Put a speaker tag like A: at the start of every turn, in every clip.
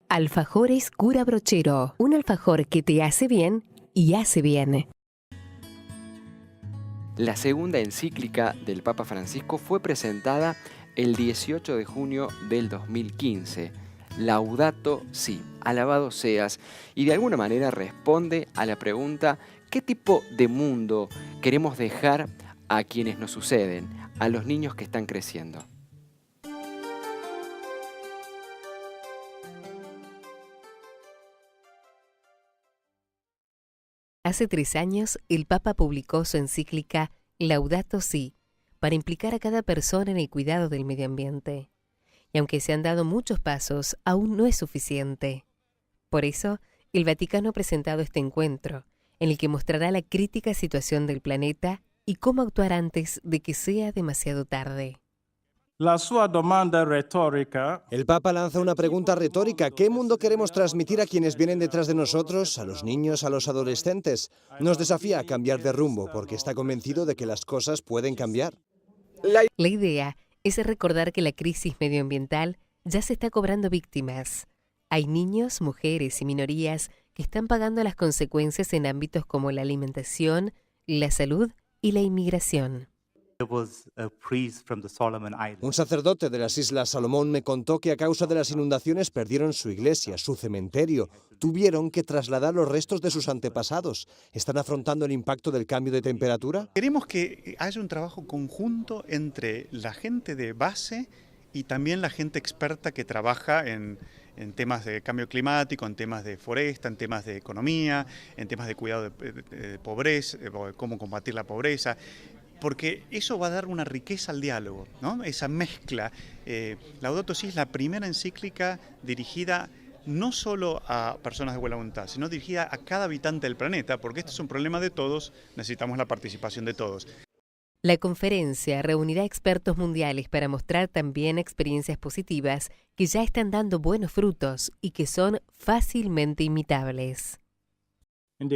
A: Alfajores Cura Brochero, un alfajor que te hace bien y hace bien.
B: La segunda encíclica del Papa Francisco fue presentada el 18 de junio del 2015. Laudato Si, alabado seas, y de alguna manera responde a la pregunta: ¿qué tipo de mundo queremos dejar a quienes nos suceden, a los niños que están creciendo?
A: Hace 3 años, el Papa publicó su encíclica Laudato Si, para implicar a cada persona en el cuidado del medio ambiente. Y aunque se han dado muchos pasos, aún no es suficiente. Por eso, el Vaticano ha presentado este encuentro, en el que mostrará la crítica situación del planeta y cómo actuar antes de que sea demasiado tarde.
C: El Papa lanza una pregunta retórica. ¿Qué mundo queremos transmitir a quienes vienen detrás de nosotros, a los niños, a los adolescentes? Nos desafía a cambiar de rumbo porque está convencido de que las cosas pueden cambiar.
A: La idea es recordar que la crisis medioambiental ya se está cobrando víctimas. Hay niños, mujeres y minorías que están pagando las consecuencias en ámbitos como la alimentación, la salud y la inmigración.
C: Un sacerdote de las Islas Salomón me contó que a causa de las inundaciones perdieron su iglesia, su cementerio. Tuvieron que trasladar los restos de sus antepasados. ¿Están afrontando el impacto del cambio de temperatura?
D: Queremos que haya un trabajo conjunto entre la gente de base y también la gente experta que trabaja en temas de cambio climático, en temas de foresta, en temas de economía, en temas de cuidado de pobreza, cómo combatir la pobreza. Porque eso va a dar una riqueza al diálogo, ¿no? Esa mezcla. Laudato Si es la primera encíclica dirigida no solo a personas de buena voluntad, sino dirigida a cada habitante del planeta, porque este es un problema de todos, necesitamos la participación de todos.
A: La conferencia reunirá expertos mundiales para mostrar también experiencias positivas que ya están dando buenos frutos y que son fácilmente imitables.
C: En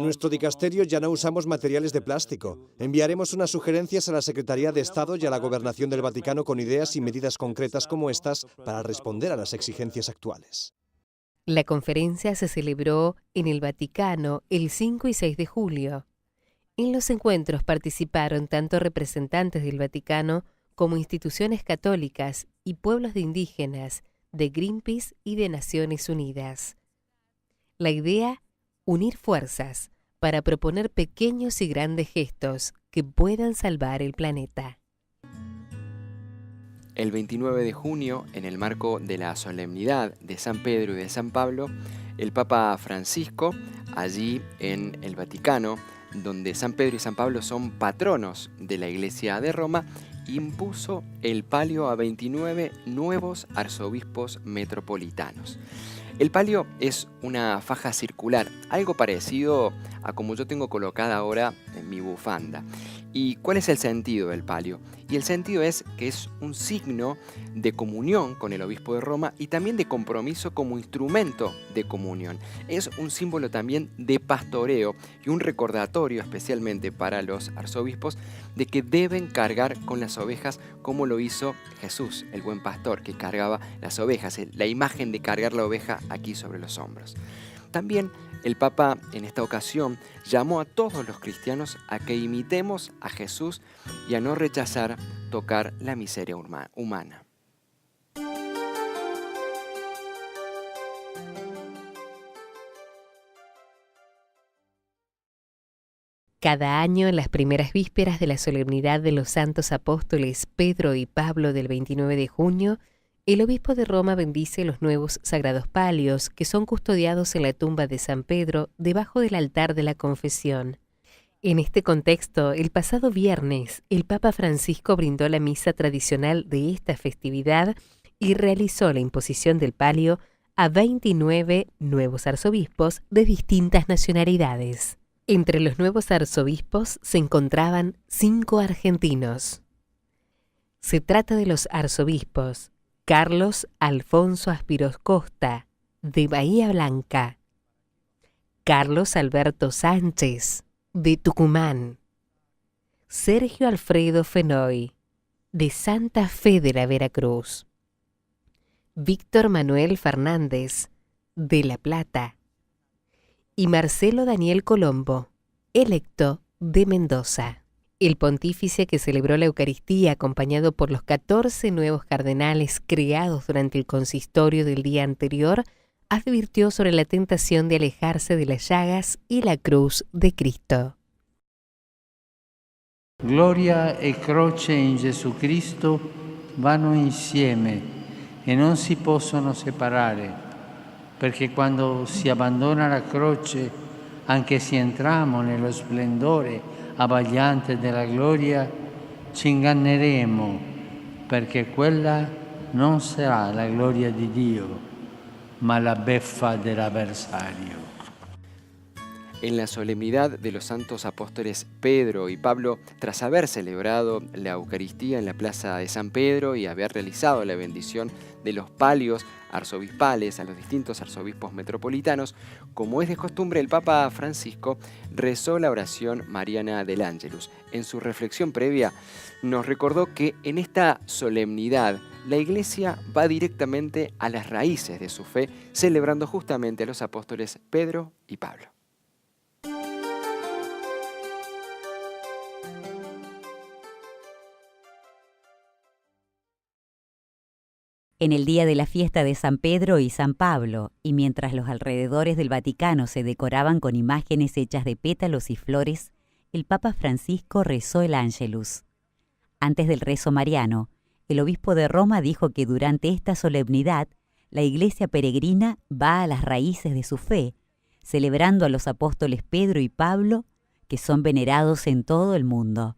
C: nuestro dicasterio ya no usamos materiales de plástico. Enviaremos unas sugerencias a la Secretaría de Estado y a la Gobernación del Vaticano con ideas y medidas concretas como estas para responder a las exigencias actuales.
A: La conferencia se celebró en el Vaticano el 5 y 6 de julio. En los encuentros participaron tanto representantes del Vaticano como instituciones católicas y pueblos de indígenas, de Greenpeace y de Naciones Unidas. La idea: unir fuerzas para proponer pequeños y grandes gestos que puedan salvar el planeta.
B: El 29 de junio, en el marco de la solemnidad de San Pedro y de San Pablo, el Papa Francisco, allí en el Vaticano, donde San Pedro y San Pablo son patronos de la Iglesia de Roma, impuso el palio a 29 nuevos arzobispos metropolitanos. El palio es una faja circular, algo parecido a como yo tengo colocada ahora en mi bufanda. ¿Y cuál es el sentido del palio? Y el sentido es que es un signo de comunión con el obispo de Roma y también de compromiso como instrumento de comunión. Es un símbolo también de pastoreo y un recordatorio especialmente para los arzobispos de que deben cargar con las ovejas como lo hizo Jesús, el buen pastor que cargaba las ovejas, la imagen de cargar la oveja aquí sobre los hombros. También el Papa en esta ocasión llamó a todos los cristianos a que imitemos a Jesús y a no rechazar tocar la miseria humana.
A: Cada año, en las primeras vísperas de la solemnidad de los santos apóstoles Pedro y Pablo del 29 de junio, el obispo de Roma bendice los nuevos sagrados palios que son custodiados en la tumba de San Pedro debajo del altar de la confesión. En este contexto, el pasado viernes, el Papa Francisco brindó la misa tradicional de esta festividad y realizó la imposición del palio a 29 nuevos arzobispos de distintas nacionalidades. Entre los nuevos arzobispos se encontraban 5 argentinos. Se trata de los arzobispos Carlos Alfonso Aspiros Costa, de Bahía Blanca; Carlos Alberto Sánchez, de Tucumán; Sergio Alfredo Fenoy, de Santa Fe de la Veracruz; Víctor Manuel Fernández, de La Plata, y Marcelo Daniel Colombo, electo de Mendoza. El pontífice, que celebró la Eucaristía acompañado por los 14 nuevos cardenales creados durante el consistorio del día anterior, advirtió sobre la tentación de alejarse de las llagas y la cruz de Cristo.
E: Gloria e croce in Gesù Cristo vanno insieme e non si possono separare, perché quando si abbandona la croce, anche se entriamo nello splendore abbagliante della gloria, ci inganneremo, perché quella non sarà la gloria di Dio, ma la beffa dell'avversario.
B: En la solemnidad de los santos apóstoles Pedro y Pablo, tras haber celebrado la Eucaristía en la plaza de San Pedro y haber realizado la bendición de los palios arzobispales a los distintos arzobispos metropolitanos, como es de costumbre, el Papa Francisco rezó la oración mariana del Ángelus. En su reflexión previa nos recordó que en esta solemnidad la Iglesia va directamente a las raíces de su fe, celebrando justamente a los apóstoles Pedro y Pablo.
F: En el día de la fiesta de San Pedro y San Pablo, y mientras los alrededores del Vaticano se decoraban con imágenes hechas de pétalos y flores, el Papa Francisco rezó el Ángelus. Antes del rezo mariano, el obispo de Roma dijo que durante esta solemnidad la Iglesia peregrina va a las raíces de su fe, celebrando a los apóstoles Pedro y Pablo, que son venerados en todo el mundo.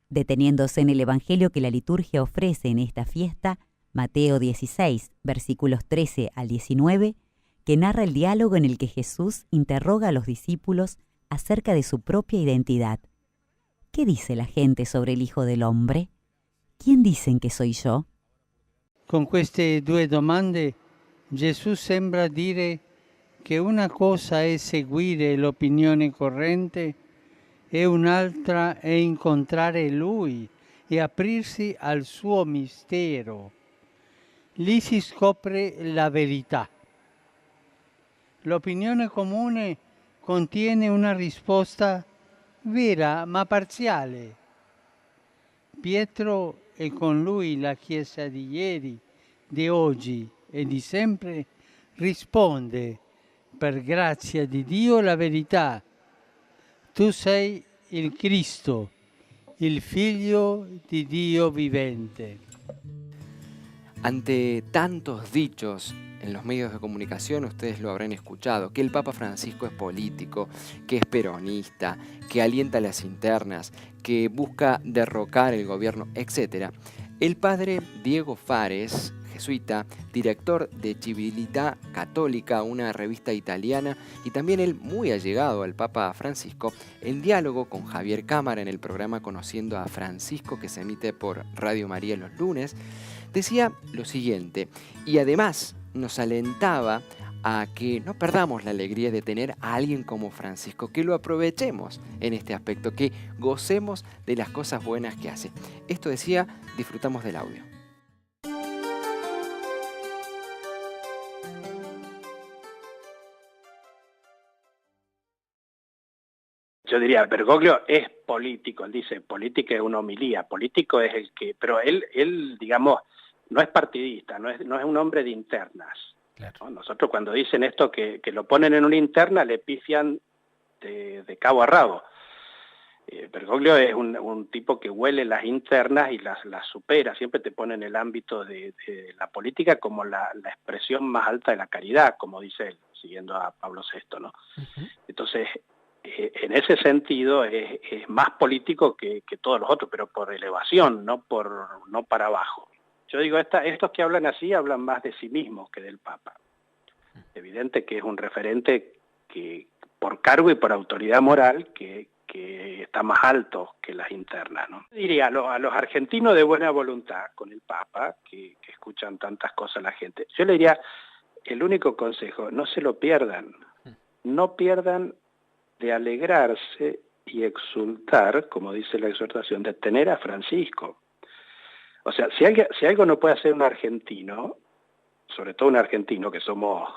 F: Deteniéndose en el Evangelio que la liturgia ofrece en esta fiesta, Mateo 16, versículos 13 al 19, que narra el diálogo en el que Jesús interroga a los discípulos acerca de su propia identidad. ¿Qué dice la gente sobre el Hijo del Hombre? ¿Quién dicen que soy yo?
E: Con queste due domande Gesù sembra dire che una cosa è seguire l'opinione corrente e un'altra è incontrare Lui e aprirsi al suo mistero. Lì si scopre la verità. L'opinione comune contiene una risposta vera ma parziale. Pietro e con lui la Chiesa di ieri, di oggi e di sempre risponde per grazia di Dio la verità. Tu sei il Cristo, il Figlio di Dio vivente.
B: Ante tantos dichos en los medios de comunicación, ustedes lo habrán escuchado, que el Papa Francisco es político, que es peronista, que alienta las internas, que busca derrocar el gobierno, etc. El padre Diego Fares, jesuita, director de Civiltà Católica, una revista italiana, y también él muy allegado al Papa Francisco, en diálogo con Javier Cámara en el programa Conociendo a Francisco, que se emite por Radio María los lunes, decía lo siguiente, y además nos alentaba a que no perdamos la alegría de tener a alguien como Francisco, que lo aprovechemos en este aspecto, que gocemos de las cosas buenas que hace. Esto decía, disfrutamos del audio.
G: Yo diría, Bergoglio es político, él dice, política es una homilía, político es el que, pero él digamos, no es partidista, no es un hombre de internas. Claro. ¿No? Nosotros cuando dicen esto que lo ponen en una interna, le pifian de cabo a rabo. Bergoglio es un tipo que huele las internas y las supera, siempre te pone en el ámbito de la política como la expresión más alta de la caridad, como dice él, siguiendo a Pablo VI, ¿no? Uh-huh. Entonces, en ese sentido es más político que todos los otros, pero por elevación, no para abajo. Yo digo, estos que hablan así hablan más de sí mismos que del Papa. Evidente que es un referente que por cargo y por autoridad moral que está más alto que las internas, ¿no? Diría a los argentinos de buena voluntad con el Papa, que escuchan tantas cosas a la gente, yo le diría, el único consejo, no se lo pierdan, no pierdan de alegrarse y exultar, como dice la exhortación, de tener a Francisco. O sea, si algo no puede hacer un argentino, sobre todo un argentino que somos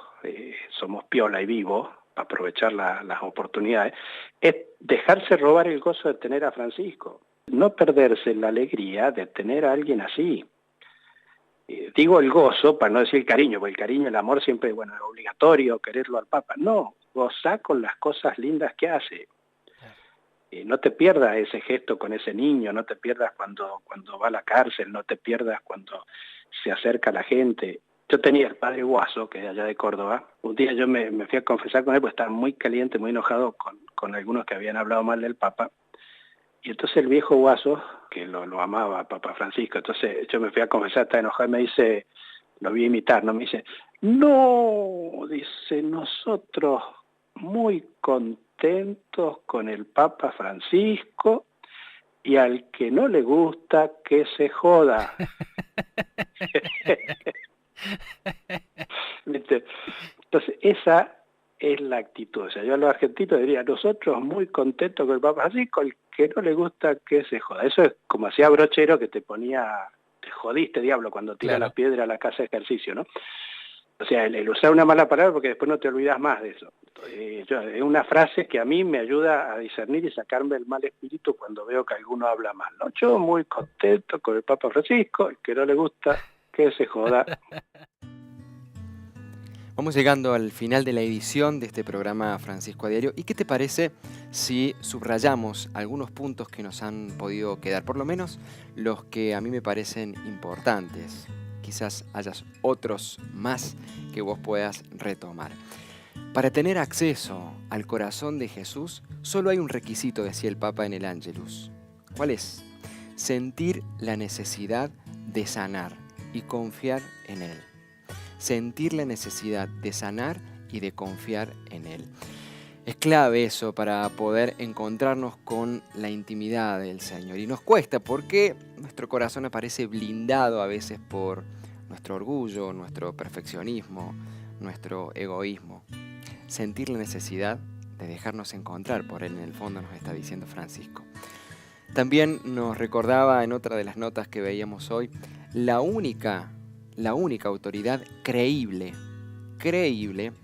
G: piola y vivo, para aprovechar las oportunidades, es dejarse robar el gozo de tener a Francisco, no perderse la alegría de tener a alguien así. Digo el gozo, para no decir el cariño, porque el cariño, el amor siempre, bueno, es obligatorio quererlo al Papa. No, gozá con las cosas lindas que hace. No te pierdas ese gesto con ese niño, no te pierdas cuando va a la cárcel, no te pierdas cuando se acerca a la gente. Yo tenía el padre Guaso, que es de allá de Córdoba. Un día yo me fui a confesar con él, porque estaba muy caliente, muy enojado con algunos que habían hablado mal del Papa. Y entonces el viejo Guaso, que lo amaba, Papa Francisco, entonces yo me fui a confesar, estaba enojado, y me dice, lo vi imitar, ¿no? Me dice, no, dice, nosotros muy contentos con el Papa Francisco, y al que no le gusta, que se joda. ¿Viste? Entonces, esa es la actitud. O sea, yo a los argentinos diría, nosotros muy contentos con el Papa Francisco, el que no le gusta, que se joda. Eso es como hacía Brochero, que te ponía, te jodiste, diablo, cuando tira la piedra a la casa de ejercicio, ¿no? O sea, el usar una mala palabra porque después no te olvidas más de eso. Es una frase que a mí me ayuda a discernir y sacarme el mal espíritu cuando veo que alguno habla mal, ¿no? Yo muy contento con el Papa Francisco, el que no le gusta, que se joda.
B: Vamos llegando al final de la edición de este programa Francisco a Diario. ¿Y qué te parece si subrayamos algunos puntos que nos han podido quedar? Por lo menos los que a mí me parecen importantes. Quizás hayas otros más que vos puedas retomar. Para tener acceso al corazón de Jesús, solo hay un requisito, decía el Papa en el Ángelus. ¿Cuál es? Sentir la necesidad de sanar y confiar en Él. Sentir la necesidad de sanar y de confiar en Él. Es clave eso para poder encontrarnos con la intimidad del Señor. Y nos cuesta porque nuestro corazón aparece blindado a veces por nuestro orgullo, nuestro perfeccionismo, nuestro egoísmo. Sentir la necesidad de dejarnos encontrar por Él, en el fondo nos está diciendo Francisco. También nos recordaba en otra de las notas que veíamos hoy, la única autoridad creíble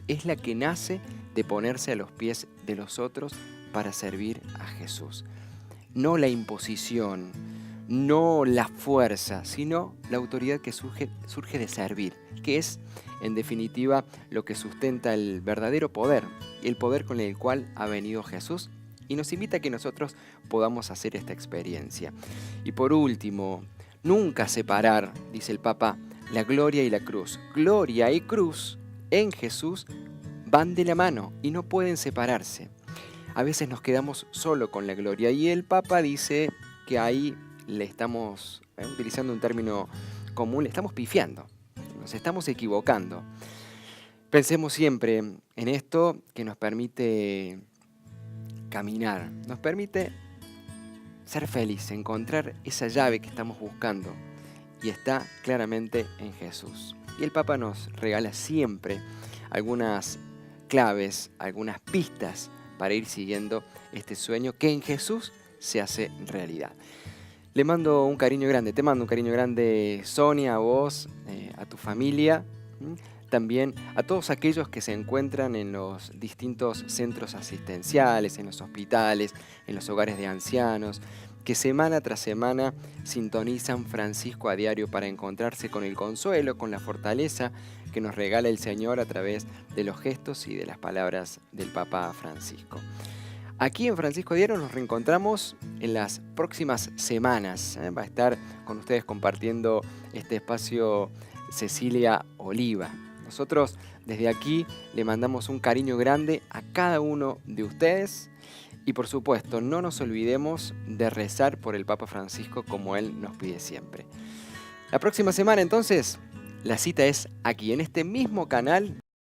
B: es la que nace de ponerse a los pies de los otros para servir a Jesús. No la imposición, no la fuerza, sino la autoridad que surge de servir, que es, en definitiva, lo que sustenta el verdadero poder, el poder con el cual ha venido Jesús y nos invita a que nosotros podamos hacer esta experiencia. Y por último, nunca separar, dice el Papa, la gloria y la cruz. Gloria y cruz en Jesús van de la mano y no pueden separarse. A veces nos quedamos solo con la gloria y el Papa dice que ahí le estamos, utilizando un término común, le estamos pifiando, nos estamos equivocando. Pensemos siempre en esto que nos permite caminar, nos permite ser feliz, encontrar esa llave que estamos buscando. Y está claramente en Jesús. Y el Papa nos regala siempre algunas claves, algunas pistas para ir siguiendo este sueño que en Jesús se hace realidad. Le mando un cariño grande, te mando un cariño grande, Sonia, a vos, a tu familia, también a todos aquellos que se encuentran en los distintos centros asistenciales, en los hospitales, en los hogares de ancianos, que semana tras semana sintonizan Francisco a Diario para encontrarse con el consuelo, con la fortaleza que nos regala el Señor a través de los gestos y de las palabras del Papa Francisco. Aquí en Francisco a Diario nos reencontramos en las próximas semanas. Va a estar con ustedes compartiendo este espacio Cecilia Oliva. Nosotros desde aquí le mandamos un cariño grande a cada uno de ustedes. Y por supuesto, no nos olvidemos de rezar por el Papa Francisco como él nos pide siempre. La próxima semana, entonces, la cita es aquí, en este mismo canal